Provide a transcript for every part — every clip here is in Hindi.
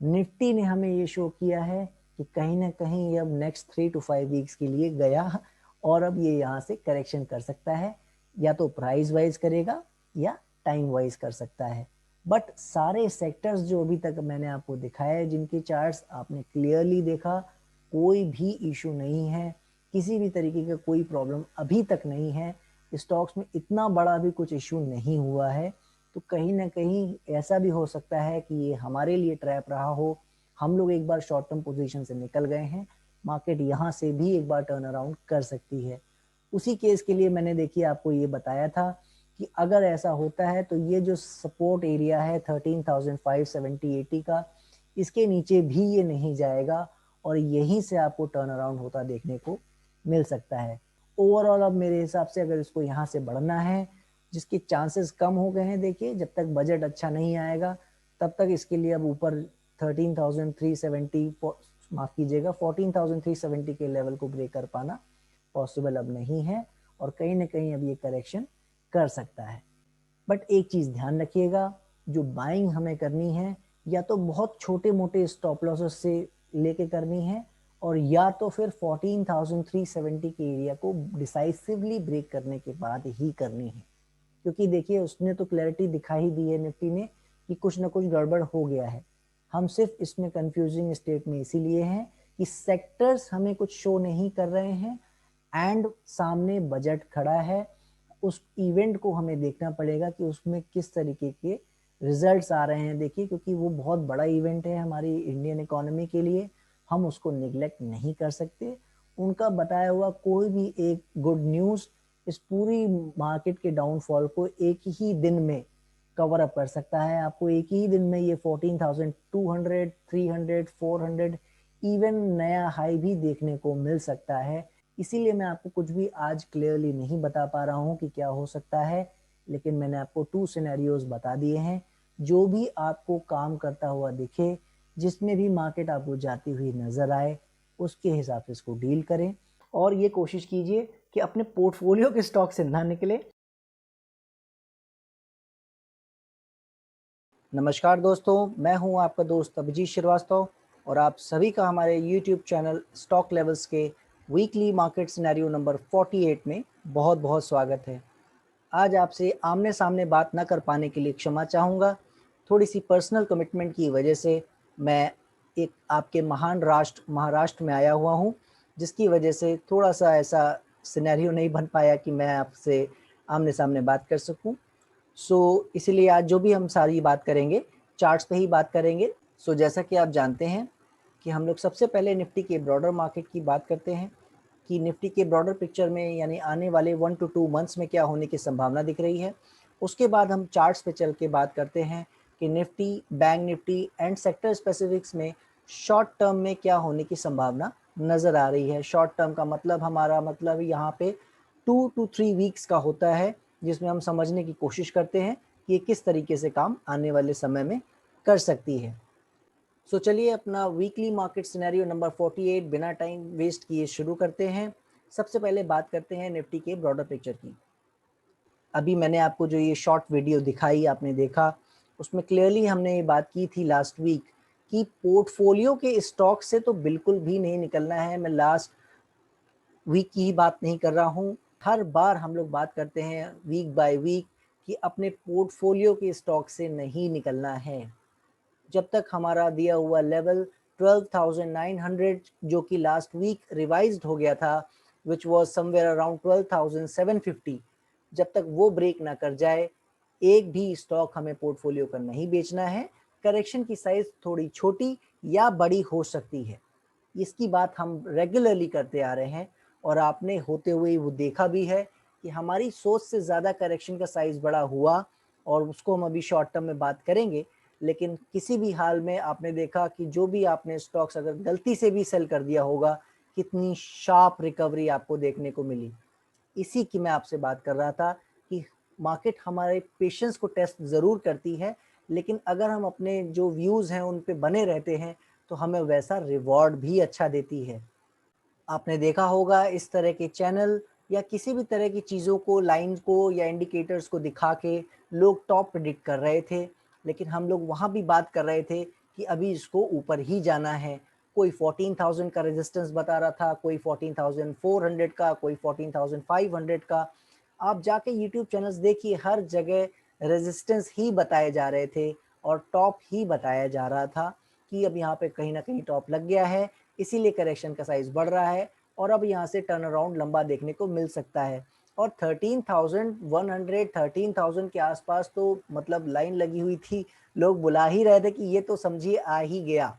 निफ्टी ने हमें ये शो किया है कि कहीं ना कहीं ये अब नेक्स्ट 3 to 5 वीक्स के लिए गया और अब ये यहाँ से करेक्शन कर सकता है, या तो प्राइस वाइज करेगा या टाइम वाइज कर सकता है। बट सारे सेक्टर्स जो अभी तक मैंने आपको दिखाया है, जिनके चार्ट्स आपने क्लियरली देखा, कोई भी इशू नहीं है, किसी भी तरीके का कोई प्रॉब्लम अभी तक नहीं है, स्टॉक्स में इतना बड़ा भी कुछ इशू नहीं हुआ है। तो कहीं ना कहीं ऐसा भी हो सकता है कि ये हमारे लिए ट्रैप रहा हो, हम लोग एक बार शॉर्ट टर्म पोजीशन से निकल गए हैं, मार्केट यहाँ से भी एक बार टर्न अराउंड कर सकती है। उसी केस के लिए मैंने देखिए आपको ये बताया था कि अगर ऐसा होता है तो ये जो सपोर्ट एरिया है 13,570-80 का, इसके नीचे भी ये नहीं जाएगा और यहीं से आपको टर्न अराउंड होता देखने को मिल सकता है। ओवरऑल अब मेरे हिसाब से अगर इसको यहाँ से बढ़ना है, जिसके चांसेस कम हो गए हैं, देखिए जब तक बजट अच्छा नहीं आएगा तब तक इसके लिए अब ऊपर 13,370, माफ कीजिएगा 14,370 के लेवल को ब्रेक कर पाना पॉसिबल अब नहीं है, और कहीं ना कहीं अब ये करेक्शन कर सकता है। बट एक चीज ध्यान रखिएगा, जो बाइंग हमें करनी है या तो बहुत छोटे मोटे स्टॉप लॉसेस से लेके करनी है, और या तो फिर 14,370 के एरिया को डिसाइसिवली ब्रेक करने के बाद ही करनी है। क्योंकि देखिए उसने तो क्लैरिटी दिखा ही दी है निफ्टी ने कि कुछ ना कुछ गड़बड़ हो गया है। हम सिर्फ इसमें कंफ्यूजिंग स्टेट में इसीलिए हैं कि सेक्टर्स हमें कुछ शो नहीं कर रहे हैं एंड सामने बजट खड़ा है। उस इवेंट को हमें देखना पड़ेगा कि उसमें किस तरीके के रिजल्ट्स आ रहे हैं। देखिए क्योंकि वो बहुत बड़ा इवेंट है हमारी इंडियन इकोनॉमी के लिए, हम उसको निगलेक्ट नहीं कर सकते। उनका बताया हुआ कोई भी एक गुड न्यूज़ इस पूरी मार्केट के डाउनफॉल को एक ही दिन में कवर अप कर सकता है। आपको एक ही दिन में ये 14,200, 300, 400 इवन नया हाई भी देखने को मिल सकता है। इसीलिए मैं आपको कुछ भी आज क्लियरली नहीं बता पा रहा हूँ कि क्या हो सकता है, लेकिन मैंने आपको 2 सिनेरियोज बता दिए हैं। जो भी आपको काम करता हुआ दिखे, जिसमें भी मार्केट आपको जाती हुई नजर आए, उसके हिसाब से इसको डील करें और ये कोशिश कीजिए कि अपने पोर्टफोलियो के स्टॉक से ना निकले। नमस्कार दोस्तों, मैं हूं आपका दोस्त अभिजीत श्रीवास्तव और आप सभी का हमारे यूट्यूब चैनल स्टॉक लेवल्स के वीकली मार्केट सिनेरियो नंबर 48 में बहुत बहुत स्वागत है। आज आपसे आमने सामने बात न कर पाने के लिए क्षमा चाहूँगा। थोड़ी सी पर्सनल कमिटमेंट की वजह से मैं एक आपके महान राष्ट्र महाराष्ट्र में आया हुआ हूँ, जिसकी वजह से थोड़ा सा ऐसा सिनेरियो नहीं बन पाया कि मैं आपसे आमने सामने बात कर सकूं। इसीलिए आज जो भी हम सारी बात करेंगे चार्ट्स पे ही बात करेंगे। जैसा कि आप जानते हैं कि हम लोग सबसे पहले निफ्टी के ब्रॉडर मार्केट की बात करते हैं कि निफ्टी के ब्रॉडर पिक्चर में यानी आने वाले 1 to 2 मंथ्स में क्या होने की संभावना दिख रही है। उसके बाद हम चार्ट्स पे चल के बात करते हैं कि Nifty, bank Nifty and sector specifics में शॉर्ट टर्म में क्या होने की संभावना नज़र आ रही है। शॉर्ट टर्म का मतलब हमारा मतलब यहाँ पे 2 to 3 वीक्स का होता है, जिसमें हम समझने की कोशिश करते हैं कि ये किस तरीके से काम आने वाले समय में कर सकती है। चलिए अपना वीकली मार्केट सिनेरियो नंबर 48 बिना टाइम वेस्ट किए शुरू करते हैं। सबसे पहले बात करते हैं निफ्टी के ब्रॉडर पिक्चर की। अभी मैंने आपको जो ये शॉर्ट वीडियो दिखाई, आपने देखा, उसमें क्लियरली हमने ये बात की थी लास्ट वीक कि पोर्टफोलियो के स्टॉक से तो बिल्कुल भी नहीं निकलना है। मैं लास्ट वीक की ही बात नहीं कर रहा हूँ, हर बार हम लोग बात करते हैं वीक बाय वीक कि अपने पोर्टफोलियो के स्टॉक से नहीं निकलना है। जब तक हमारा दिया हुआ लेवल 12,900 जो कि लास्ट वीक रिवाइज्ड हो गया था, विच वाज समवेयर अराउंड 12,750, जब तक वो ब्रेक ना कर जाए, एक भी स्टॉक हमें पोर्टफोलियो का नहीं बेचना है। करेक्शन की साइज थोड़ी छोटी या बड़ी हो सकती है, इसकी बात हम रेगुलरली करते आ रहे हैं और आपने होते हुए वो देखा भी है कि हमारी सोच से ज़्यादा करेक्शन का साइज बड़ा हुआ, और उसको हम अभी शॉर्ट टर्म में बात करेंगे। लेकिन किसी भी हाल में आपने देखा कि जो भी आपने स्टॉक्स अगर गलती से भी सेल कर दिया होगा, कितनी शार्प रिकवरी आपको देखने को मिली। इसी की मैं आपसे बात कर रहा था कि मार्केट हमारे पेशेंस को टेस्ट ज़रूर करती है, लेकिन अगर हम अपने जो व्यूज़ हैं उन पे बने रहते हैं तो हमें वैसा रिवॉर्ड भी अच्छा देती है। आपने देखा होगा इस तरह के चैनल या किसी भी तरह की चीज़ों को, लाइन को या इंडिकेटर्स को दिखा के लोग टॉप प्रिडिक्ट कर रहे थे, लेकिन हम लोग वहाँ भी बात कर रहे थे कि अभी इसको ऊपर ही जाना है। कोई 14,000 का रेजिस्टेंस बता रहा था, कोई 14,400 का, कोई 14,500 का। आप जाके यूट्यूब चैनल्स देखिए, हर जगह रेजिस्टेंस ही बताए जा रहे थे और टॉप ही बताया जा रहा था कि अब यहाँ पे कहीं ना कहीं टॉप लग गया है, इसीलिए करेक्शन का साइज बढ़ रहा है और अब यहाँ से टर्न अराउंड लंबा देखने को मिल सकता है। और 13,100 13,000 के आसपास तो मतलब लाइन लगी हुई थी, लोग बुला ही रहे थे कि ये तो समझिए आ ही गया।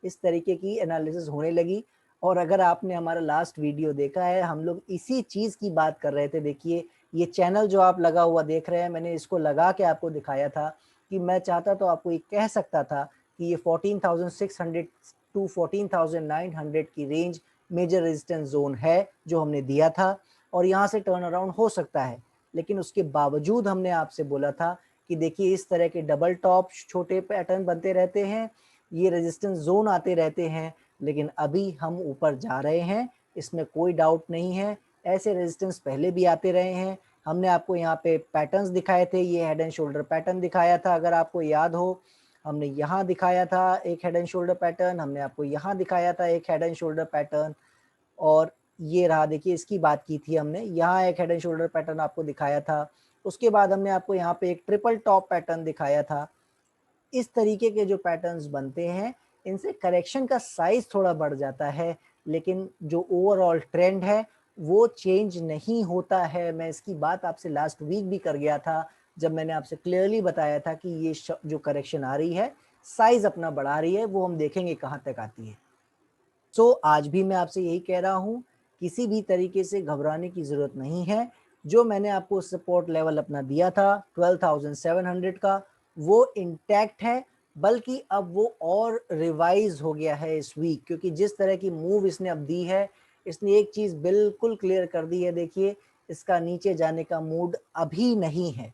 इस तरीके की एनालिसिस होने लगी। और अगर आपने हमारा लास्ट वीडियो देखा है, हम लोग इसी चीज़ की बात कर रहे थे। देखिए ये चैनल जो आप लगा हुआ देख रहे हैं, मैंने इसको लगा के आपको दिखाया था कि मैं चाहता तो आपको ये कह सकता था कि ये 14,600 टू 14,900 की रेंज मेजर रेजिस्टेंस जोन है जो हमने दिया था और यहाँ से टर्न अराउंड हो सकता है। लेकिन उसके बावजूद हमने आपसे बोला था कि देखिए इस तरह के डबल टॉप छोटे पैटर्न बनते रहते हैं, ये रेजिस्टेंस जोन आते रहते हैं, लेकिन अभी हम ऊपर जा रहे हैं, इसमें कोई डाउट नहीं है। ऐसे रेजिस्टेंस पहले भी आते रहे हैं। हमने आपको यहाँ पे पैटर्न्स दिखाए थे, ये हेड एंड शोल्डर पैटर्न दिखाया था अगर आपको याद हो। हमने यहाँ दिखाया था एक हेड एंड शोल्डर पैटर्न, हमने आपको यहाँ दिखाया था एक हेड एंड शोल्डर पैटर्न और ये रहा, देखिए इसकी बात की थी हमने, यहाँ एक हेड एंड शोल्डर पैटर्न आपको दिखाया था। उसके बाद हमने आपको यहाँ पे एक ट्रिपल टॉप पैटर्न दिखाया था। इस तरीके के जो पैटर्न्स बनते हैं, इनसे करेक्शन का साइज थोड़ा बढ़ जाता है, लेकिन जो ओवरऑल ट्रेंड है वो चेंज नहीं होता है। मैं इसकी बात आपसे लास्ट वीक भी कर गया था, जब मैंने आपसे क्लियरली बताया था कि ये जो करेक्शन आ रही है, साइज अपना बढ़ा रही है, वो हम देखेंगे कहाँ तक आती है। सो आज भी मैं आपसे यही कह रहा हूँ, किसी भी तरीके से घबराने की ज़रूरत नहीं है। जो मैंने आपको सपोर्ट लेवल अपना दिया था 12,700 का, वो इंटैक्ट है, बल्कि अब वो और रिवाइज हो गया है इस वीक, क्योंकि जिस तरह की मूव इसने अब दी है, इसने एक चीज़ बिल्कुल क्लियर कर दी है। देखिए इसका नीचे जाने का मूड अभी नहीं है,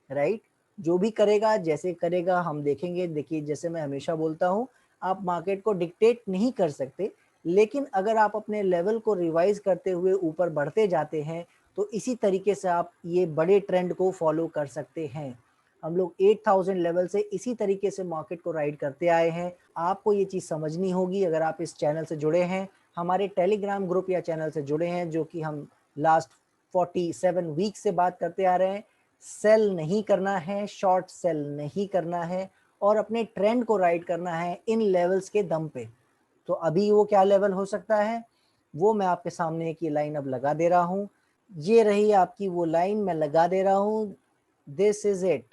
राइट। जो भी करेगा, जैसे करेगा हम देखेंगे। देखिए जैसे मैं हमेशा बोलता हूँ, आप मार्केट को डिक्टेट नहीं कर सकते, लेकिन अगर आप अपने लेवल को रिवाइज करते हुए ऊपर बढ़ते जाते हैं, तो इसी तरीके से आप ये बड़े ट्रेंड को फॉलो कर सकते हैं। हम लोग 8,000 लेवल से इसी तरीके से मार्केट को राइड करते आए हैं। आपको ये चीज़ समझनी होगी अगर आप इस चैनल से जुड़े हैं, हमारे टेलीग्राम ग्रुप या चैनल से जुड़े हैं, जो कि हम लास्ट 47 वीक से बात करते आ रहे हैं। सेल नहीं करना है, शॉर्ट सेल नहीं करना है और अपने ट्रेंड को राइड करना है इन लेवल्स के दम पे। तो अभी वो क्या लेवल हो सकता है, वो मैं आपके सामने एक ये लाइन अब लगा दे रहा हूँ। ये रही आपकी वो लाइन, मैं लगा दे रहा हूँ। This is it,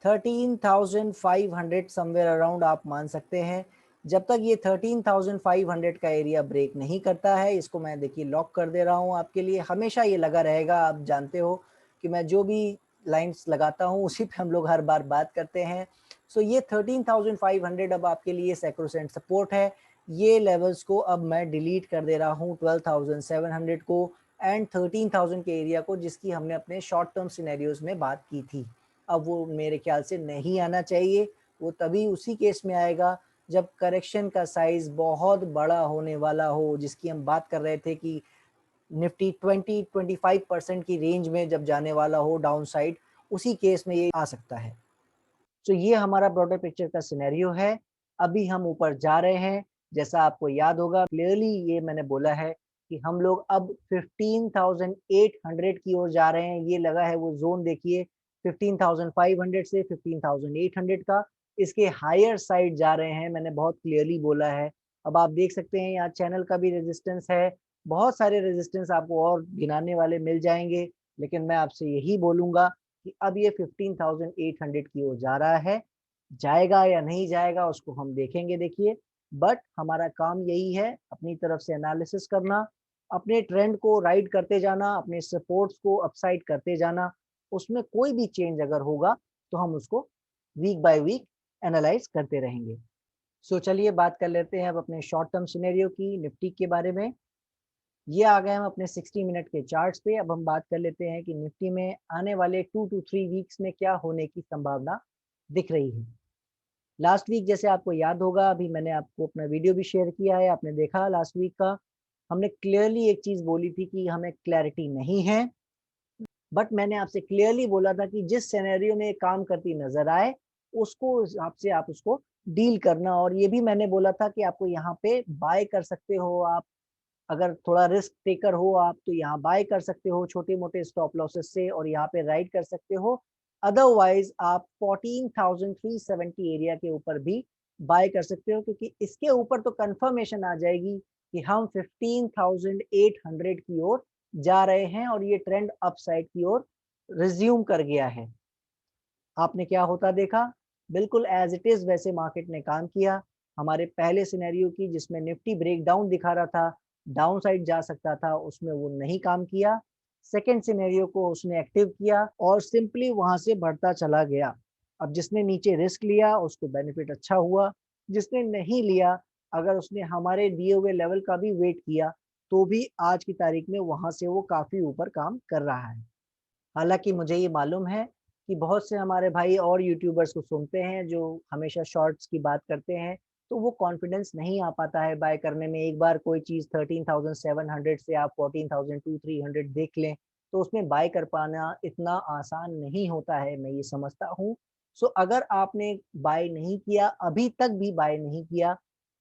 13,500 somewhere around आप मान सकते हैं। जब तक ये 13,500 का एरिया ब्रेक नहीं करता है, इसको मैं देखिए लॉक कर दे रहा हूँ आपके लिए। हमेशा ये लगा रहेगा, आप जानते हो कि मैं जो भी लाइंस लगाता हूँ उसी पे हम लोग हर बार बात करते हैं। सो ये 13,500 अब आपके लिए सैक्रोसेंट सपोर्ट है। ये लेवल्स को अब मैं डिलीट कर दे रहा हूँ, 12,700 को एंड 13,000 के एरिया को, जिसकी हमने अपने शॉर्ट टर्म सिनेरियोज में बात की थी। अब वो मेरे ख्याल से नहीं आना चाहिए। वो तभी उसी केस में आएगा जब करेक्शन का साइज बहुत बड़ा होने वाला हो, जिसकी हम बात कर रहे थे कि निफ्टी 20-25% की रेंज में जब जाने वाला हो डाउन साइड, उसी केस में ये आ सकता है। तो ये हमारा ब्रॉडर पिक्चर का सिनेरियो है। अभी हम ऊपर जा रहे हैं, जैसा आपको याद होगा क्लियरली ये मैंने बोला है कि हम लोग अब 15,800 की ओर जा रहे हैं। ये लगा है वो जोन, देखिए 15,500 से 15,800 का, इसके हायर साइड जा रहे हैं, मैंने बहुत क्लियरली बोला है। अब आप देख सकते हैं यहाँ चैनल का भी रेजिस्टेंस है, बहुत सारे रेजिस्टेंस आपको और गिनाने वाले मिल जाएंगे, लेकिन मैं आपसे यही बोलूंगा कि अब ये 15,800 की ओर जा रहा है। जाएगा या नहीं जाएगा उसको हम देखेंगे, देखिए। बट हमारा काम यही है, अपनी तरफ से एनालिसिस करना, अपने ट्रेंड को राइड करते जाना, अपने सपोर्ट्स को अपसाइड करते जाना। उसमें कोई भी चेंज अगर होगा तो हम उसको वीक बाय वीक एनालाइज करते रहेंगे। सो चलिए बात कर लेते हैं अब अपने शॉर्ट टर्म सिनेरियो की, निफ्टी के बारे में। ये आ गए हम अपने 60 मिनट के चार्ट्स पे। अब हम बात कर लेते हैं कि निफ्टी में आने वाले 2 to 3 वीक्स में क्या होने की संभावना दिख रही है। लास्ट वीक जैसे आपको याद होगा, अभी मैंने आपको अपना वीडियो भी शेयर किया है, आपने देखा लास्ट वीक का। हमने क्लियरली एक चीज बोली थी कि हमें क्लैरिटी नहीं है, बट मैंने आपसे क्लियरली बोला था कि जिस सिनेरियो में काम करती नजर आए उसको हिसाब से आप उसको डील करना। और ये भी मैंने बोला था कि आपको यहाँ पे बाय कर सकते हो आप, अगर थोड़ा रिस्क टेकर हो आप तो यहाँ बाय कर सकते हो छोटे मोटे स्टॉप लॉसेस से और यहाँ पे राइड कर सकते हो। अदरवाइज आप 14,370 एरिया के ऊपर भी बाय कर सकते हो, क्योंकि इसके ऊपर तो कंफर्मेशन आ जाएगी कि हम 15,800 की ओर जा रहे हैं और ये ट्रेंड अपसाइड की ओर रिज्यूम कर गया है। आपने क्या होता देखा, बिल्कुल एज इट इज वैसे मार्केट ने काम किया। हमारे पहले सिनेरियो की जिसमें निफ्टी ब्रेकडाउन दिखा रहा था, डाउन साइड जा सकता था, उसमें वो नहीं काम किया। सेकेंड सिनेरियो को उसने एक्टिव किया और सिंपली वहां से बढ़ता चला गया। अब जिसने नीचे रिस्क लिया उसको बेनिफिट अच्छा हुआ, जिसने नहीं लिया, अगर उसने हमारे दिए हुए लेवल का भी वेट किया तो भी आज की तारीख में वहां से वो काफी ऊपर काम कर रहा है। हालांकि मुझे ये मालूम है कि बहुत से हमारे भाई और यूट्यूबर्स को सुनते हैं जो हमेशा शॉर्ट्स की बात करते हैं, तो वो कॉन्फिडेंस नहीं आ पाता है बाय करने में। एक बार कोई चीज़ 13,700 से आप 14,200-300 देख लें तो उसमें बाय कर पाना इतना आसान नहीं होता है, मैं ये समझता हूँ। सो अगर आपने बाय नहीं किया, अभी तक भी बाय नहीं किया,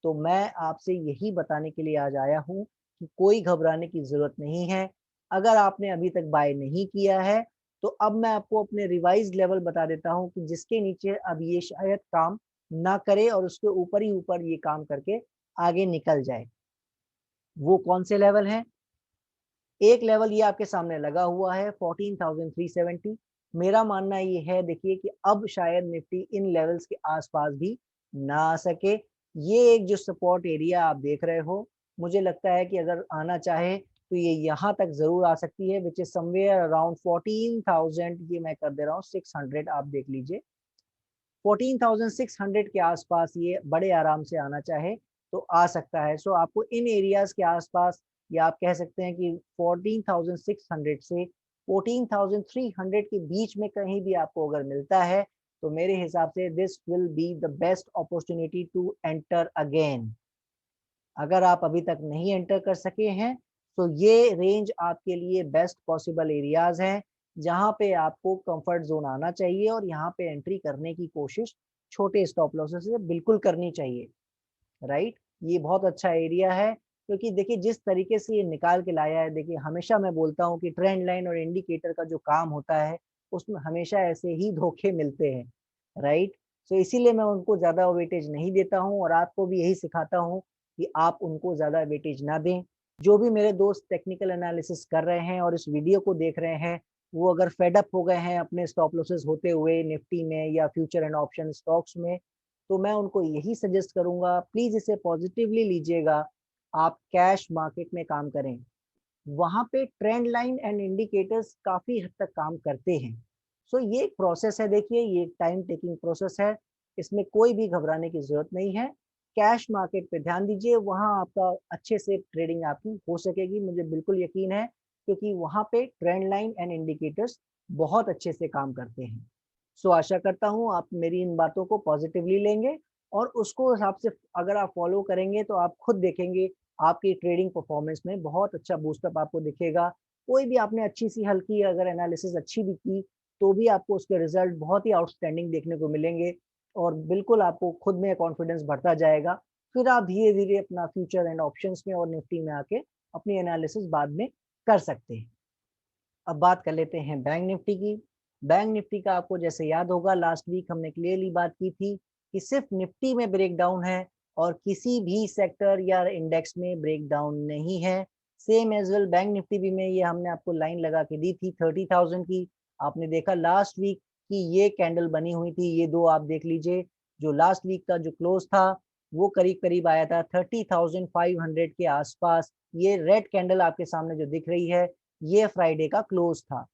तो मैं आपसे यही बताने के लिए आज आया हूँ कि कोई घबराने की ज़रूरत नहीं है। अगर आपने अभी तक बाय नहीं किया है तो अब मैं आपको अपने रिवाइज्ड लेवल बता देता हूँ कि जिसके नीचे अब ये शायद काम ना करे और उसके ऊपर ही ऊपर ये काम करके आगे निकल जाए। वो कौन से लेवल हैं? एक लेवल ये आपके सामने लगा हुआ है 14,370। मेरा मानना ये है, देखिए कि अब शायद निफ्टी इन लेवल्स के आसपास भी ना आ सके। ये एक जो सपोर्ट एरिया आप देख रहे हो, मुझे लगता है कि अगर आना चाहे तो ये यहाँ तक जरूर आ सकती है, विच इज समवेयर अराउंड 14,000। ये मैं कर दे रहा हूँ 600, आप देख लीजिए 14,600 के आसपास ये बड़े आराम से आना चाहे तो आ सकता है। सो आपको इन एरियाज के आसपास, या आप कह सकते हैं कि 14,600 से 14,300 के बीच में कहीं भी आपको अगर मिलता है तो मेरे हिसाब से this will be the best opportunity to enter again. अगर आप अभी तक नहीं एंटर कर सके हैं तो ये रेंज आपके लिए बेस्ट पॉसिबल एरियाज हैं जहां पे आपको कंफर्ट जोन आना चाहिए और यहाँ पे एंट्री करने की कोशिश छोटे स्टॉप लॉसेस से बिल्कुल करनी चाहिए। राइट, ये बहुत अच्छा एरिया है, क्योंकि देखिए जिस तरीके से ये निकाल के लाया है, देखिए हमेशा मैं बोलता हूँ कि ट्रेंड लाइन और इंडिकेटर का जो काम होता है उसमें हमेशा ऐसे ही धोखे मिलते हैं। राइट, तो इसीलिए मैं उनको ज्यादा वेटेज नहीं देता हूँ और आपको भी यही सिखाता हूँ कि आप उनको ज्यादा वेटेज ना दें। जो भी मेरे दोस्त टेक्निकल एनालिसिस कर रहे हैं और इस वीडियो को देख रहे हैं, वो अगर फेड अप हो गए हैं अपने स्टॉप लॉसेस होते हुए निफ्टी में या फ्यूचर एंड ऑप्शन स्टॉक्स में, तो मैं उनको यही सजेस्ट करूंगा, प्लीज इसे पॉजिटिवली लीजिएगा। आप कैश मार्केट में काम करें, वहां पे ट्रेंड लाइन एंड इंडिकेटर्स काफी हद तक काम करते हैं। सो ये एक प्रोसेस है, देखिए ये टाइम टेकिंग प्रोसेस है, इसमें कोई भी घबराने की जरूरत नहीं है। कैश मार्केट पे ध्यान दीजिए, वहां आपका अच्छे से ट्रेडिंग आपकी हो सकेगी, मुझे बिल्कुल यकीन है, क्योंकि वहां पे ट्रेंड लाइन एंड इंडिकेटर्स बहुत अच्छे से काम करते हैं। सो आशा करता हूँ आप मेरी इन बातों को पॉजिटिवली लेंगे और उसको हिसाब से अगर आप फॉलो करेंगे तो आप खुद देखेंगे आपकी ट्रेडिंग परफॉर्मेंस में बहुत अच्छा बूस्टअप आपको दिखेगा। कोई भी आपने अच्छी सी हल्की अगर एनालिसिस अच्छी भी की तो भी आपको उसके रिजल्ट बहुत ही आउटस्टैंडिंग देखने को मिलेंगे और बिल्कुल आपको खुद में कॉन्फिडेंस बढ़ता जाएगा। फिर आप धीरे धीरे अपना फ्यूचर एंड ऑप्शंस में और निफ्टी में आके अपनी एनालिसिस बाद में कर सकते हैं। अब बात कर लेते हैं बैंक निफ्टी की। बैंक निफ्टी का आपको जैसे याद होगा लास्ट वीक हमने क्लियरली बात की थी कि सिर्फ निफ्टी में ब्रेकडाउन है और किसी भी सेक्टर या इंडेक्स में ब्रेकडाउन नहीं है। Same as well bank Nifty भी में ये हमने आपको लाइन लगा के दी थी 30,000 की। आपने देखा लास्ट वीक की ये कैंडल बनी हुई थी, ये दो आप देख लीजिए। जो लास्ट वीक का जो क्लोज था वो करीब करीब आया था 30,500 के आसपास। ये रेड कैंडल आपके सामने जो दिख रही है ये फ्राइडे का क्लोज था।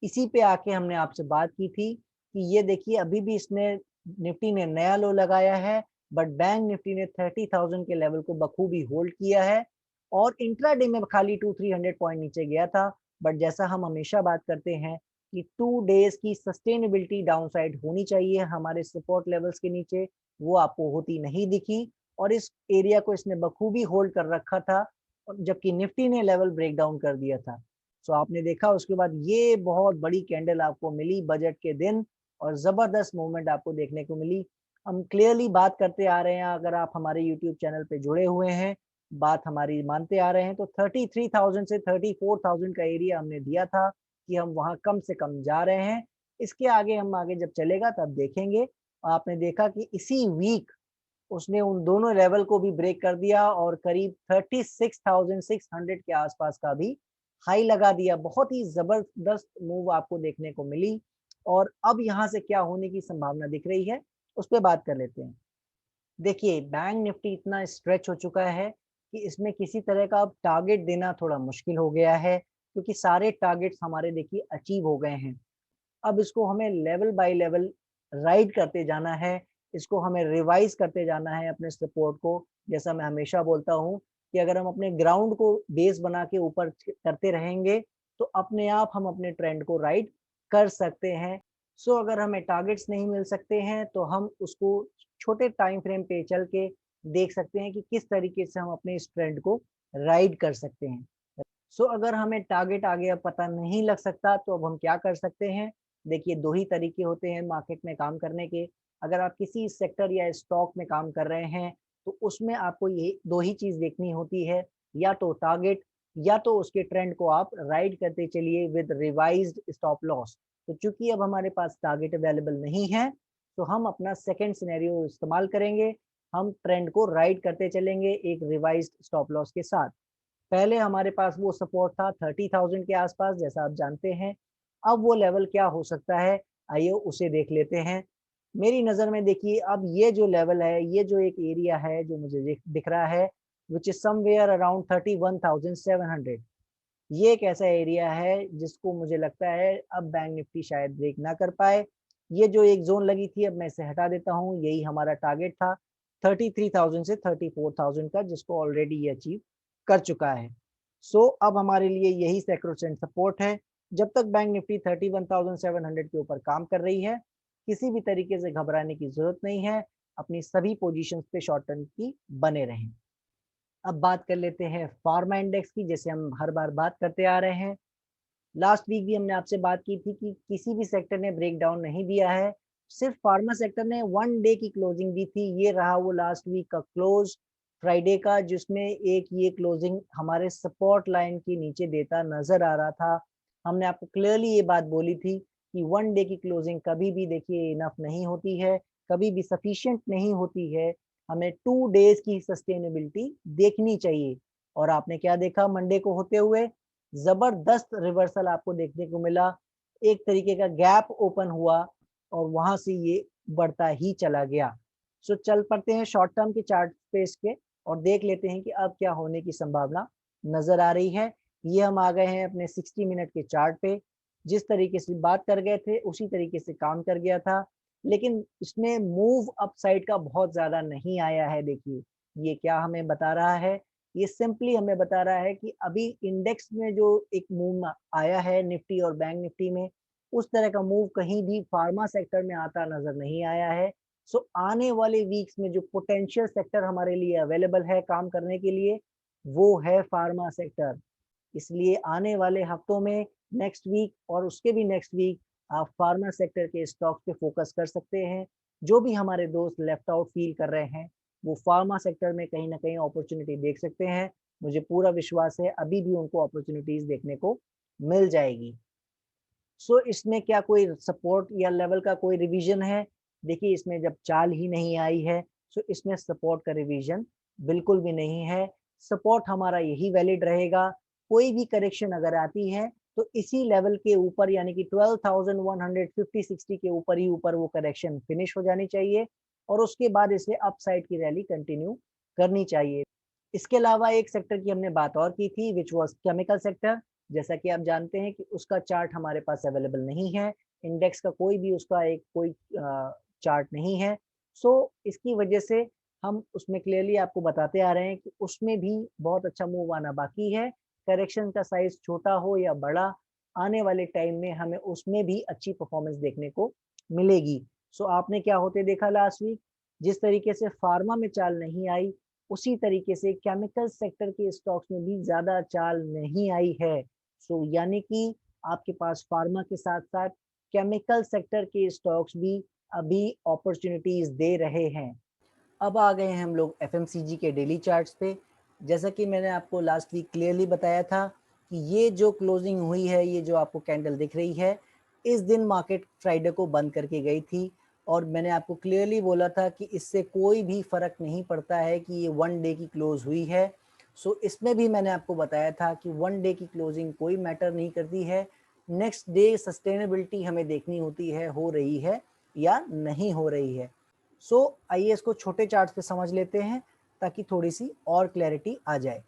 इसी पे आके हमने आपसे बात की थी कि ये देखिए अभी भी इसने निफ्टी ने नया लो लगाया है, बट बैंक निफ्टी ने 30,000 के लेवल को बखूबी होल्ड किया है और इंट्राडे में खाली 200-300 पॉइंट नीचे गया था। बट जैसा हम हमेशा बात करते हैं कि 2 डेज की सस्टेनेबिलिटी डाउनसाइड होनी चाहिए हमारे सपोर्ट लेवल्स के नीचे, वो आपको होती नहीं दिखी और इस एरिया को इसने बखूबी होल्ड कर रखा था, जबकि निफ्टी ने लेवल ब्रेक डाउन कर दिया था। सो आपने देखा उसके बाद ये बहुत बड़ी कैंडल आपको मिली बजट के दिन और जबरदस्त मूवमेंट आपको देखने को मिली। हम क्लियरली बात करते आ रहे हैं, अगर आप हमारे यूट्यूब चैनल पे जुड़े हुए हैं, बात हमारी मानते आ रहे हैं, तो 33,000 से 34,000 का एरिया हमने दिया था कि हम वहाँ कम से कम जा रहे हैं। इसके आगे हम आगे जब चलेगा तब देखेंगे। आपने देखा कि इसी वीक उसने उन दोनों लेवल को भी ब्रेक कर दिया और करीब 36,600 के आसपास का भी हाई लगा दिया। बहुत ही ज़बरदस्त मूव आपको देखने को मिली और अब यहाँ से क्या होने की संभावना दिख रही है, उस पे बात कर लेते हैं। देखिए, बैंक निफ्टी इतना स्ट्रेच हो चुका है कि इसमें किसी तरह का अब टारगेट देना थोड़ा मुश्किल हो गया है, क्योंकि सारे टारगेट्स हमारे देखिए अचीव हो गए हैं। अब इसको हमें लेवल बाय लेवल राइड करते जाना है, इसको हमें रिवाइज़ करते जाना है अपने सपोर्ट को। जैसा मैं हमेशा बोलता हूँ कि अगर हम अपने ग्राउंड को बेस बना के ऊपर करते रहेंगे, तो अपने आप हम अपने ट्रेंड को राइड कर सकते हैं। सो अगर हमें टारगेट्स नहीं मिल सकते हैं, तो हम उसको छोटे टाइम फ्रेम पे चल के देख सकते हैं कि किस तरीके से हम अपने इस ट्रेंड को राइड कर सकते हैं। सो अगर हमें टारगेट आगे अब पता नहीं लग सकता, तो अब हम क्या कर सकते हैं? देखिए, 2 ही तरीके होते हैं मार्केट में काम करने के। अगर आप किसी सेक्टर या स्टॉक में काम कर रहे हैं, तो उसमें आपको ये 2 ही चीज़ देखनी होती है, या तो टारगेट या तो उसके ट्रेंड को आप राइड करते चलिए विद रिवाइज़्ड स्टॉप लॉस। तो चूँकि अब हमारे पास टारगेट अवेलेबल नहीं है, तो हम अपना सेकंड सिनेरियो इस्तेमाल करेंगे। हम ट्रेंड को राइड करते चलेंगे एक रिवाइज़्ड स्टॉप लॉस के साथ। पहले हमारे पास वो सपोर्ट था 30,000 के आसपास, जैसा आप जानते हैं। अब वो लेवल क्या हो सकता है, आइए उसे देख लेते हैं। मेरी नज़र में देखिए, अब ये जो लेवल है, ये जो एक एरिया है जो मुझे दिख रहा है, व्हिच इज़ समव्हेयर अराउंड 31,700। ये एक ऐसा एरिया है जिसको मुझे लगता है अब बैंक निफ्टी शायद ब्रेक ना कर पाए। ये जो एक ज़ोन लगी थी, अब मैं इसे हटा देता हूँ, यही हमारा टारगेट था 33,000 से 34,000 का, जिसको ऑलरेडी ये अचीव कर चुका है। सो अब हमारे लिए यही सैक्रोसेंट सपोर्ट है। जब तक बैंक निफ्टी 31,700 के ऊपर काम कर रही है, किसी भी तरीके से घबराने की ज़रूरत नहीं है। अपनी सभी पोज़ीशंस पे शॉर्ट टर्म की बने रहें। अब बात कर लेते हैं फार्मा इंडेक्स की, जैसे हम हर बार बात करते आ रहे हैं। लास्ट वीक भी हमने आपसे बात की थी कि किसी भी सेक्टर ने ब्रेकडाउन नहीं दिया है, सिर्फ फार्मा सेक्टर ने 1 डे की क्लोजिंग दी थी। ये रहा वो लास्ट वीक का क्लोज फ्राइडे का, जिसमें एक ये क्लोजिंग हमारे सपोर्ट लाइन के नीचे देता नज़र आ रहा था। हमने आपको क्लियरली ये बात बोली थी कि 1 डे की क्लोजिंग कभी भी देखिए इनफ नहीं होती है, कभी भी सफिशिएंट नहीं होती है। हमें 2 डेज़ की सस्टेनेबिलिटी देखनी चाहिए और आपने क्या देखा मंडे को होते हुए? ज़बरदस्त रिवर्सल आपको देखने को मिला। एक तरीके का गैप ओपन हुआ और वहाँ से ये बढ़ता ही चला गया। सो चल पड़ते हैं शॉर्ट टर्म के चार्ट पे इसके और देख लेते हैं कि अब क्या होने की संभावना नज़र आ रही है। ये हम आ गए हैं अपने 60 मिनट के चार्ट पे। जिस तरीके से बात कर गए थे, उसी तरीके से काम कर गया था। लेकिन इसमें मूव अपसाइड का बहुत ज़्यादा नहीं आया है देखिए। ये क्या हमें बता रहा है? ये सिंपली हमें बता रहा है कि अभी इंडेक्स में जो एक मूव आया है निफ्टी और बैंक निफ्टी में, उस तरह का मूव कहीं भी फार्मा सेक्टर में आता नज़र नहीं आया है। सो आने वाले वीक्स में जो पोटेंशियल सेक्टर हमारे लिए अवेलेबल है काम करने के लिए, वो है फार्मा सेक्टर। इसलिए आने वाले हफ्तों में नेक्स्ट वीक और उसके भी नेक्स्ट वीक आप फार्मा सेक्टर के स्टॉक्स पे फोकस कर सकते हैं। जो भी हमारे दोस्त लेफ्ट आउट फील कर रहे हैं, वो फार्मा सेक्टर में कहीं न कहीं अपॉर्च्युनिटी देख सकते हैं। मुझे पूरा विश्वास है अभी भी उनको अपॉर्च्युनिटीज़ देखने को मिल जाएगी। सो इसमें क्या कोई सपोर्ट या लेवल का कोई रिवीजन है? देखिए, इसमें जब चाल ही नहीं आई है, सो इसमें सपोर्ट का रिवीजन बिल्कुल भी नहीं है। सपोर्ट हमारा यही वैलिड रहेगा। कोई भी करेक्शन अगर आती है, तो इसी लेवल के ऊपर यानी कि 12,150-60 के ऊपर ही ऊपर वो करेक्शन फिनिश हो जानी चाहिए और उसके बाद इसे अपसाइड की रैली कंटिन्यू करनी चाहिए। इसके अलावा एक सेक्टर की हमने बात और की थी व्हिच वाज़ केमिकल सेक्टर। जैसा कि आप जानते हैं कि उसका चार्ट हमारे पास अवेलेबल नहीं है। इंडेक्स का कोई भी उसका एक कोई चार्ट नहीं है। सो इसकी वजह से हम उसमें क्लियरली आपको बताते आ रहे हैं कि उसमें भी बहुत अच्छा मूव आना बाकी है। करेक्शन का साइज़ छोटा हो या बड़ा, आने वाले टाइम में हमें उसमें भी अच्छी परफॉर्मेंस देखने को मिलेगी। सो आपने क्या होते देखा लास्ट वीक, जिस तरीके से फार्मा में चाल नहीं आई, उसी तरीके से केमिकल सेक्टर के स्टॉक्स में भी ज़्यादा चाल नहीं आई है। सो यानी कि आपके पास फार्मा के साथ-साथ केमिकल सेक्टर के स्टॉक्स भी अभी अपॉर्चुनिटीज दे रहे हैं। अब आ गए हैं हम लोग एफएमसीजी के डेली चार्ट्स पे। जैसा कि मैंने आपको लास्ट वीक क्लियरली बताया था कि ये जो क्लोजिंग हुई है, ये जो आपको कैंडल दिख रही है, इस दिन मार्केट फ्राइडे को बंद करके गई थी और मैंने आपको क्लियरली बोला था कि इससे कोई भी फ़र्क नहीं पड़ता है कि ये वन डे की क्लोज हुई है। सो इसमें भी मैंने आपको बताया था कि वन डे की क्लोजिंग कोई मैटर नहीं करती है, नेक्स्ट डे सस्टेनेबिलिटी हमें देखनी होती है, हो रही है या नहीं हो रही है। सो आइए इसको छोटे चार्ट्स पे समझ लेते हैं ताकि थोड़ी सी और क्लैरिटी आ जाए।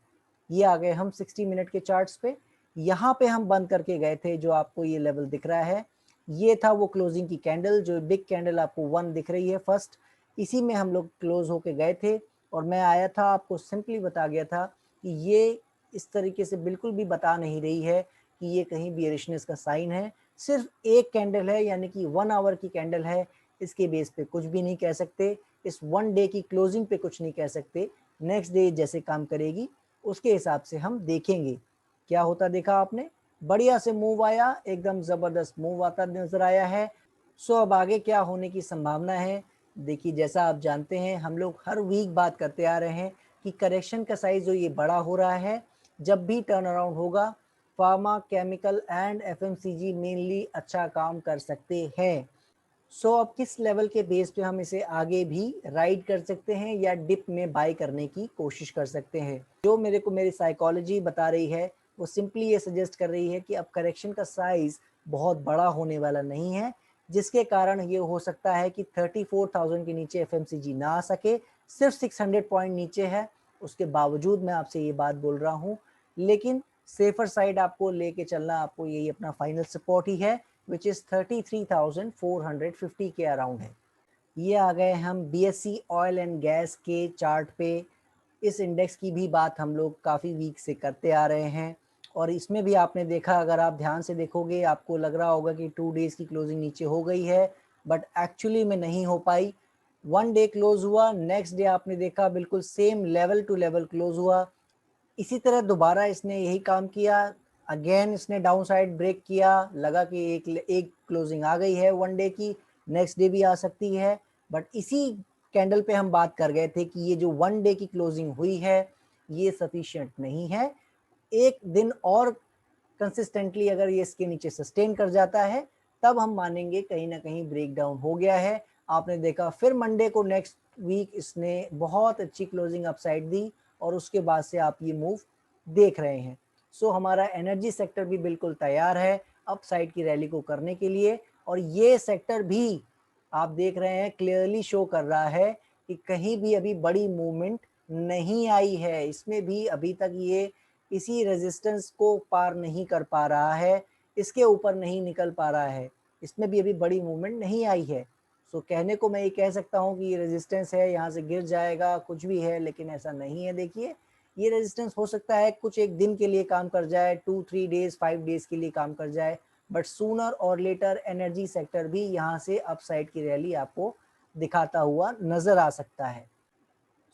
ये आ गए हम 60 मिनट के चार्ट्स पे। यहाँ पे हम बंद करके गए थे, जो आपको ये लेवल दिख रहा है, ये था वो क्लोजिंग की कैंडल, जो बिग कैंडल आपको वन दिख रही है फर्स्ट, इसी में हम लोग क्लोज होके गए थे। और मैं आया था, आपको सिंपली बता गया था कि ये इस तरीके से बिल्कुल भी बता नहीं रही है कि ये कहीं बियरिशनेस का साइन है। सिर्फ एक कैंडल है, यानी कि 1 आवर की कैंडल है, इसके बेस पे कुछ भी नहीं कह सकते, इस वन डे की क्लोजिंग पे कुछ नहीं कह सकते। नेक्स्ट डे जैसे काम करेगी उसके हिसाब से हम देखेंगे क्या होता। देखा आपने, बढ़िया से मूव आया, एकदम ज़बरदस्त मूव आता नजर आया है। सो अब आगे क्या होने की संभावना है, देखिए जैसा आप जानते हैं हम लोग हर वीक बात करते आ रहे हैं कि करेक्शन का साइज जो ये बड़ा हो रहा है, जब भी टर्न अराउंड होगा pharma, chemical and FMCG mainly अच्छा काम कर सकते हैं। सो अब किस लेवल के बेस पे हम इसे आगे भी राइड कर सकते हैं या डिप में बाय करने की कोशिश कर सकते हैं। जो मेरे को मेरी साइकोलॉजी बता रही है वो सिंपली ये सजेस्ट कर रही है कि अब करेक्शन का साइज बहुत बड़ा होने वाला नहीं है, जिसके कारण ये हो सकता है कि 34,000 के नीचे एफएमसीजी ना आ सके, सिर्फ 600 पॉइंट नीचे है। उसके बावजूद मैं आपसे ये बात बोल रहा हूँ, लेकिन सेफर साइड आपको लेके चलना, आपको यही अपना फाइनल सपोर्ट ही है, विच इज़ 33,450 के अराउंड है। ये आ गए हम बीएससी ऑयल एंड गैस के चार्ट पे। इस इंडेक्स की भी बात हम लोग काफ़ी वीक से करते आ रहे हैं और इसमें भी आपने देखा, अगर आप ध्यान से देखोगे आपको लग रहा होगा कि 2 डेज़ की क्लोजिंग नीचे हो गई है, बट एक्चुअली में नहीं हो पाई। वन डे क्लोज हुआ, नेक्स्ट डे आपने देखा बिल्कुल same level to level close हुआ। इसी तरह दोबारा इसने यही काम किया, अगेन इसने डाउन साइड ब्रेक किया, लगा कि एक क्लोजिंग आ गई है वन डे की, नेक्स्ट डे भी आ सकती है। बट इसी कैंडल पे हम बात कर गए थे कि ये जो वन डे की क्लोजिंग हुई है ये सफिशिएंट नहीं है, एक दिन और कंसिस्टेंटली अगर ये इसके नीचे सस्टेन कर जाता है तब हम मानेंगे कहीं ना कहीं ब्रेक डाउन हो गया है। आपने देखा फिर मंडे को नेक्स्ट वीक इसने बहुत अच्छी क्लोजिंग अपसाइड दी और उसके बाद से आप ये मूव देख रहे हैं। सो हमारा एनर्जी सेक्टर भी बिल्कुल तैयार है अपसाइड की रैली को करने के लिए, और ये सेक्टर भी आप देख रहे हैं क्लियरली शो कर रहा है कि कहीं भी अभी बड़ी मूवमेंट नहीं आई है, इसमें भी अभी तक ये इसी रेजिस्टेंस को पार नहीं कर पा रहा है, इसके ऊपर नहीं निकल पा रहा है, इसमें भी अभी बड़ी मूवमेंट नहीं आई है। सो कहने को मैं ये कह सकता हूँ कि ये रेजिस्टेंस है, यहाँ से गिर जाएगा कुछ भी है, लेकिन ऐसा नहीं है। देखिए ये रेजिस्टेंस हो सकता है कुछ एक दिन के लिए काम कर जाए, 2-3 डेज 5 डेज के लिए काम कर जाए, बट सूनर और लेटर एनर्जी सेक्टर भी यहाँ से अपसाइड की रैली आपको दिखाता हुआ नजर आ सकता है।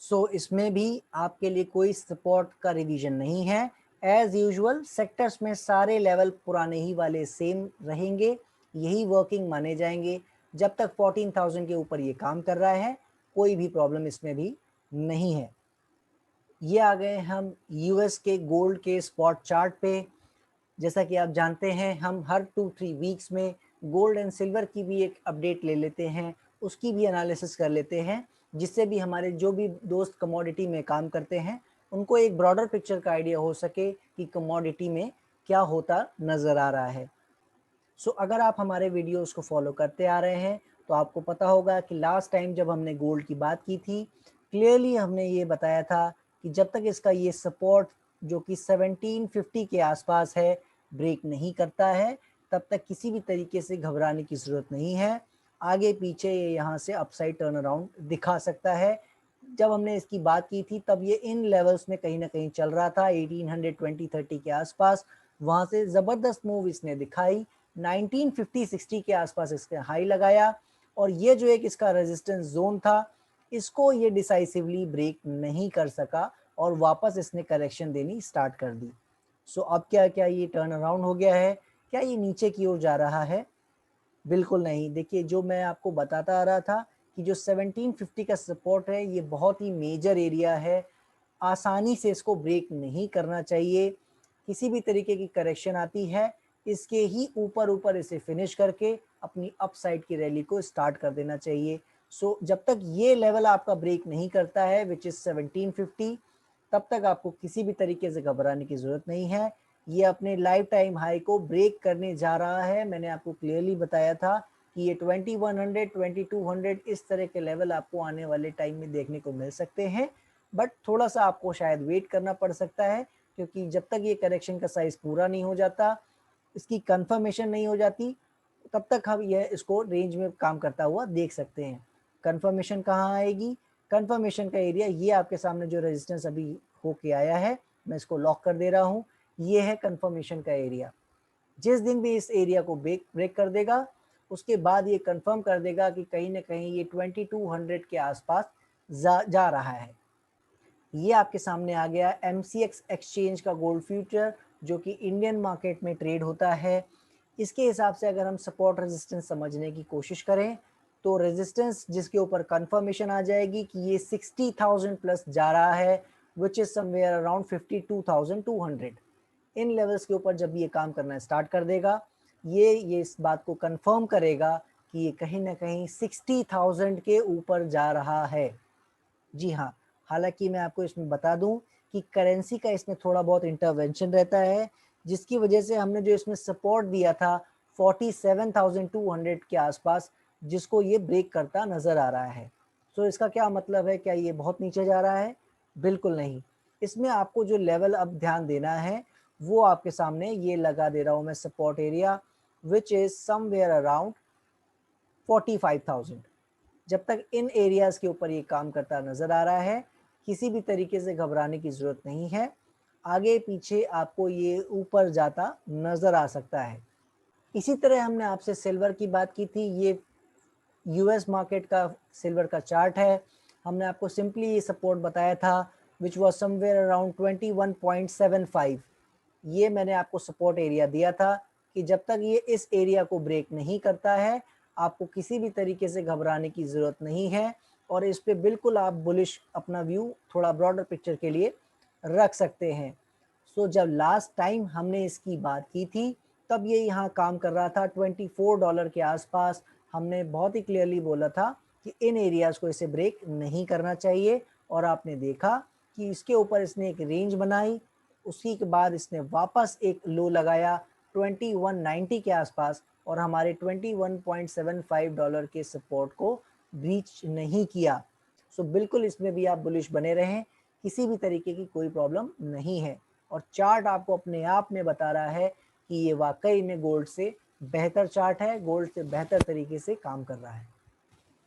सो इसमें भी आपके लिए कोई सपोर्ट का रिवीजन नहीं है। एज यूजुअल सेक्टर्स में सारे लेवल पुराने ही वाले सेम रहेंगे, यही वर्किंग माने जाएंगे। जब तक 14,000 के ऊपर ये काम कर रहा है कोई भी प्रॉब्लम इसमें भी नहीं है। ये आ गए हम यूएस के गोल्ड के स्पॉट चार्ट पे। जैसा कि आप जानते हैं हम हर 2-3 वीक्स में गोल्ड एंड सिल्वर की भी एक अपडेट ले लेते हैं, उसकी भी एनालिसिस कर लेते हैं, जिससे भी हमारे जो भी दोस्त कमोडिटी में काम करते हैं उनको एक ब्रॉडर पिक्चर का आइडिया हो सके कि कमोडिटी में क्या होता नज़र आ रहा है। सो अगर आप हमारे वीडियोस को फॉलो करते आ रहे हैं तो आपको पता होगा कि लास्ट टाइम जब हमने गोल्ड की बात की थी क्लियरली हमने ये बताया था कि जब तक इसका ये सपोर्ट जो कि 1750 के आसपास है ब्रेक नहीं करता है, तब तक किसी भी तरीके से घबराने की ज़रूरत नहीं है। आगे पीछे ये यहाँ से अपसाइड टर्न अराउंड दिखा सकता है। जब हमने इसकी बात की थी तब ये इन लेवल्स में कहीं ना कहीं चल रहा था 1800-2030 के आसपास, वहाँ से ज़बरदस्त मूव इसने दिखाई, 1950-60 के आसपास इसके हाई लगाया, और ये जो एक इसका रेजिस्टेंस जोन था इसको ये डिसाइसिवली ब्रेक नहीं कर सका और वापस इसने करेक्शन देनी स्टार्ट कर दी। सो अब क्या क्या ये टर्न अराउंड हो गया है, क्या ये नीचे की ओर जा रहा है? बिल्कुल नहीं। देखिए, जो मैं आपको बताता आ रहा था कि जो 1750 का सपोर्ट है, ये बहुत ही मेजर एरिया है। आसानी से इसको ब्रेक नहीं करना चाहिए। किसी भी तरीके की करेक्शन आती है, इसके ही ऊपर-ऊपर इसे फिनिश करके अपनी अपसाइड की रैली को स्टार्ट कर देना चाहिए। सो जब तक ये लेवल आपका ब्रेक नहीं करता है व्हिच इज़ 1750, तब तक आपको किसी भी तरीके से घबराने की ज़रूरत नहीं है। ये अपने लाइफ टाइम हाई को ब्रेक करने जा रहा है। मैंने आपको क्लियरली बताया था कि ये 2100, 2200 इस तरह के लेवल आपको आने वाले टाइम में देखने को मिल सकते हैं। बट थोड़ा-सा आपको शायद वेट करना पड़ सकता है, क्योंकि जब तक ये करेक्शन का साइज़ पूरा नहीं हो जाता, इसकी कन्फर्मेशन नहीं हो जाती, तब तक हम यह इसको रेंज में काम करता हुआ देख सकते हैं। कन्फर्मेशन कहाँ आएगी? कन्फर्मेशन का एरिया ये आपके सामने जो रेजिस्टेंस अभी होके आया है, मैं इसको लॉक कर दे रहा हूँ, ये है कन्फर्मेशन का एरिया। जिस दिन भी इस एरिया को ब्रेक कर देगा, उसके बाद ये कन्फर्म कर देगा कि कहीं न कहीं ये 2200 के आस-पास जा रहा है। ये आपके सामने आ गया एमसीएक्स एक्सचेंज का गोल्ड फ्यूचर, जो कि इंडियन मार्केट में ट्रेड होता है। इसके हिसाब से अगर हम सपोर्ट रेजिस्टेंस समझने की कोशिश करें, तो रेजिस्टेंस जिसके ऊपर कंफर्मेशन आ जाएगी कि ये 60,000 प्लस जा रहा है, which is somewhere around 52,200। In levels के ऊपर जब ये काम करना स्टार्ट कर देगा, ये इस बात को कंफर्म करेगा कि ये कहीं ना कहीं 60,000 के ऊपर जा रहा है। जी हाँ, हालाँकि मैं आपको इसमें बता दूँ कि करेंसी का इसमें थोड़ा बहुत इंटरवेंशन रहता है, जिसकी वजह से हमने जो इसमें सपोर्ट दिया था 47,200 के आसपास, जिसको ये ब्रेक करता नज़र आ रहा है। सो इसका क्या मतलब है, क्या ये बहुत नीचे जा रहा है? बिल्कुल नहीं। इसमें आपको जो लेवल अब ध्यान देना है, वो आपके सामने ये लगा दे रहा हूँ मैं support area, which is somewhere around 45,000। जब तक इन एरियाज़ के ऊपर ये काम करता नज़र आ रहा है, किसी भी तरीके से घबराने की ज़रूरत नहीं है। आगे पीछे आपको ये ऊपर जाता नज़र आ सकता है। इसी तरह हमने आपसे सिल्वर की बात की थी। ये यूएस मार्केट का सिल्वर का चार्ट है। हमने आपको सिंपली ये सपोर्ट बताया था, व्हिच वाज समवेयर अराउंड 21.75। ये मैंने आपको सपोर्ट एरिया दिया था कि जब तक ये इस एरिया को ब्रेक नहीं करता है, आपको किसी भी तरीके से घबराने की ज़रूरत नहीं है, और इस पे बिल्कुल आप बुलिश अपना व्यू थोड़ा ब्रॉडर पिक्चर के लिए रख सकते हैं। सो जब लास्ट टाइम हमने इसकी बात की थी, तब ये यहाँ काम कर रहा था $24 के आसपास। हमने बहुत ही क्लियरली बोला था कि इन एरियाज़ को इसे ब्रेक नहीं करना चाहिए, और आपने देखा कि इसके ऊपर इसने एक रेंज बनाई। उसी के बाद इसने वापस एक लो लगाया 2190 के आसपास, और हमारे $21.75 के सपोर्ट को ब्रीच नहीं किया। सो बिल्कुल इसमें भी आप बुलिश बने रहें, किसी भी तरीके की कोई प्रॉब्लम नहीं है, और चार्ट आपको अपने आप में बता रहा है कि ये वाकई में गोल्ड से बेहतर चार्ट है, गोल्ड से बेहतर तरीके से काम कर रहा है।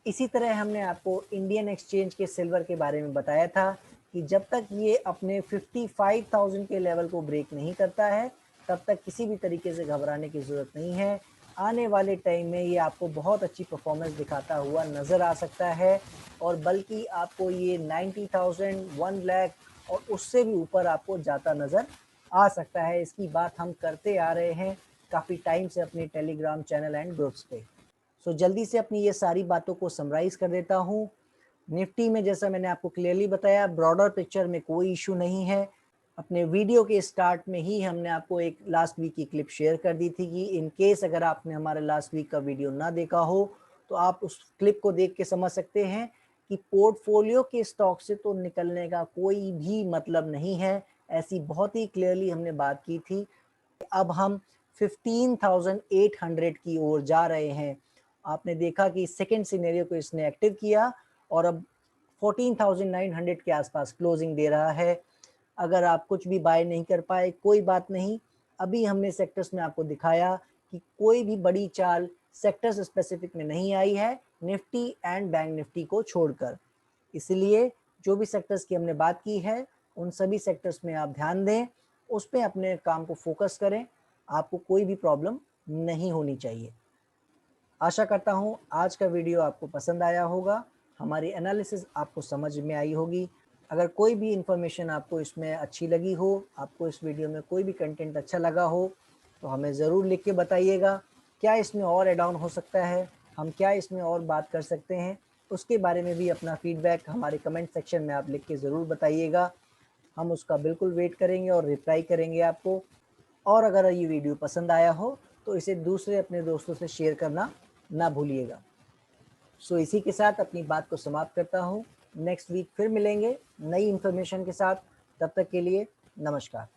इसी तरह हमने आपको इंडियन एक्सचेंज के सिल्वर के बारे में बताया था कि जब तक ये अपने 55,000 के लेवल को ब्रेक नहीं करता है, तब तक किसी भी तरीके से घबराने की ज़रूरत नहीं है। आने वाले टाइम में ये आपको बहुत अच्छी परफॉर्मेंस दिखाता हुआ नज़र आ सकता है, और बल्कि आपको ये 90,000, 1 लाख और उससे भी ऊपर आपको जाता नज़र आ सकता है। इसकी बात हम करते आ रहे हैं काफ़ी टाइम से अपने टेलीग्राम चैनल एंड ग्रुप्स पे। सो जल्दी से अपनी ये सारी बातों को समराइज़ कर देता हूँ। निफ्टी में जैसा मैंने आपको क्लियरली बताया, ब्रॉडर पिक्चर में कोई इश्यू नहीं है। अपने वीडियो के स्टार्ट में ही हमने आपको एक लास्ट वीक की क्लिप शेयर कर दी थी कि इन केस अगर आपने हमारा लास्ट वीक का वीडियो ना देखा हो, तो आप उस क्लिप को देख के समझ सकते हैं कि पोर्टफोलियो के स्टॉक से तो निकलने का कोई भी मतलब नहीं है। ऐसी बहुत ही क्लियरली हमने बात की थी। अब हम 15,800 की ओर जा रहे हैं। आपने देखा कि सेकंड सिनेरियो को इसने एक्टिव किया, और अब 14,900 के आसपास क्लोजिंग दे रहा है। अगर आप कुछ भी बाय नहीं कर पाए, कोई बात नहीं। अभी हमने सेक्टर्स में आपको दिखाया कि कोई भी बड़ी चाल सेक्टर्स स्पेसिफिक में नहीं आई है, निफ्टी एंड बैंक निफ्टी को छोड़कर। इसलिए जो भी सेक्टर्स की हमने बात की है, उन सभी सेक्टर्स में आप ध्यान दें, उस पे अपने काम को फोकस करें। आपको कोई भी प्रॉब्लम नहीं होनी चाहिए। आशा करता हूँ आज का वीडियो आपको पसंद आया होगा, हमारी एनालिसिस आपको समझ में आई होगी। अगर कोई भी इन्फॉर्मेशन आपको इसमें अच्छी लगी हो, आपको इस वीडियो में कोई भी कंटेंट अच्छा लगा हो, तो हमें ज़रूर लिख के बताइएगा। क्या इसमें और ऐड ऑन हो सकता है, हम क्या इसमें और बात कर सकते हैं, उसके बारे में भी अपना फीडबैक हमारे कमेंट सेक्शन में आप लिख के ज़रूर बताइएगा। हम उसका बिल्कुल वेट करेंगे और रिप्लाई करेंगे आपको। और अगर ये वीडियो पसंद आया हो तो इसे दूसरे अपने दोस्तों से शेयर करना ना भूलिएगा। सो इसी के साथ अपनी बात को समाप्त करता हूँ। नेक्स्ट वीक फिर मिलेंगे नई इन्फॉर्मेशन के साथ। तब तक के लिए नमस्कार।